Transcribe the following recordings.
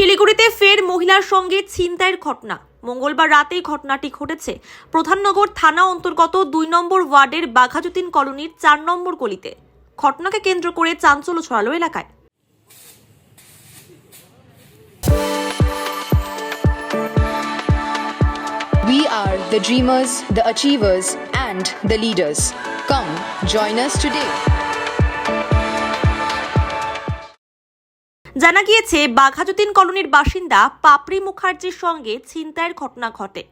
শিলিগুড়িতে ফের মহিলার সঙ্গে ছিনতাইয়ের ঘটনা। মঙ্গলবার রাতেই ঘটনাটি ঘটেছে প্রধাননগর থানা অন্তর্গত ২ নম্বর ওয়ার্ডের বাঘাযতীন কলোনির ৪ নম্বর গলিতে। ঘটনাকে কেন্দ্র করে চাঞ্চল্য ছড়ালো এলাকায়। We are the dreamers, the achievers, and the leaders. Come, join us today. জানা গিয়েছে বাঘাযতীন কলোনির বাসিন্দা পাপড়ি মুখার্জির সঙ্গে ছিনতাইয়ের ঘটনা ঘটে।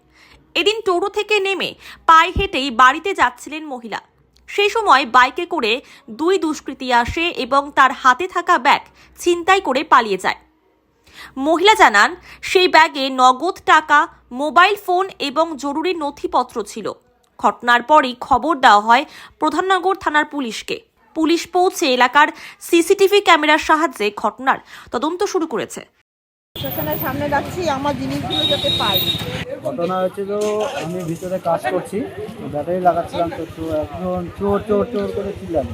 এদিন টোটো থেকে নেমে পায়ে হেঁটেই বাড়িতে যাচ্ছিলেন মহিলা। সেই সময় বাইকে করে দুই দুষ্কৃতী আসে এবং তার হাতে থাকা ব্যাগ ছিনতাই করে পালিয়ে যায়। মহিলা জানান, সেই ব্যাগে নগদ টাকা, মোবাইল ফোন এবং জরুরি নথিপত্র ছিল। ঘটনার পরই খবর দেওয়া হয় প্রধাননগর থানার পুলিশকে। পুলিশ পৌঁছে এলাকার সিসিটিভি ক্যামেরার সাহায্যে ঘটনার তদন্ত শুরু করেছে। স্টেশনের সামনে যাচ্ছি আমার জিনিসগুলো যাতে পাই। ঘটনা হয়েছিল, আমি ভিতরে কাজ করছি, ব্যাটারি লাগাচ্ছিলাম, তো একজন চোর চোর চোর করে চিল্লাম,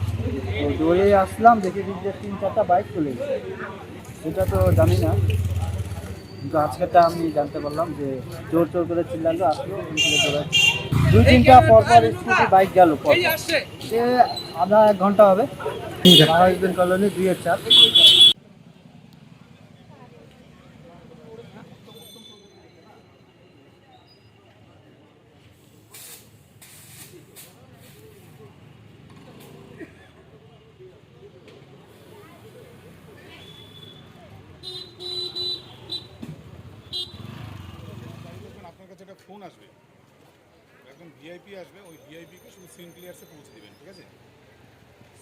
তো দৌড়ে আসলাম, দেখে যে ৩-৪টা বাইক চলে গেছে। সেটা তো জানি না, কিন্তু আজকেরটা আমি জানতে পারলাম যে চোর চোর করে চিল্লালো, আসলো, ওখান থেকে চলে ২-৩টা পরপর স্কুটি বাইক গেল, সে আধা ১ ঘন্টা হবে। বাঘাযতীন কলোনি ২-৪। আপনার কাছে একটা ফোন আসবে, একদম ভিআইপি আসবে, ওই ভিআইপিকে শুধু সিন ক্লিয়ার্সে পৌঁছে দেবেন, ঠিক আছে?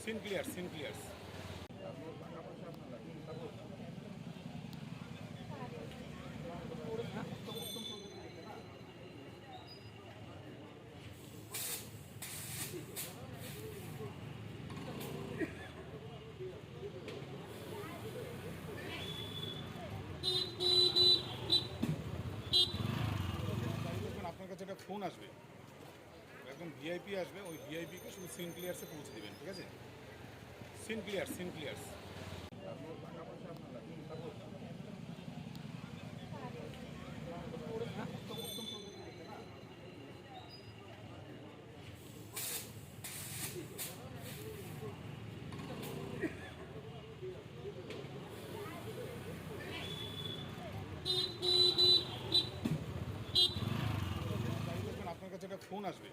Scene clears. আপনার কাছে একটা ফোন আসবে, একদম ভিআইপি আসবে, ওই ভিআইপিকে শুধু সিন ক্লিয়ার্সে পৌঁছে দেবেন, ঠিক আছে? Scene clears. আপনার কাছে একটা ফোন আসবে,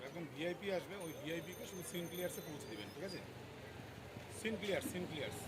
একদম ভিআইপি আসবে, ওই ভিআইপিকে শুধু সিন ক্লিয়ার্সে পৌঁছে দেবেন, ঠিক আছে? সিন ক্লিয়ার্স।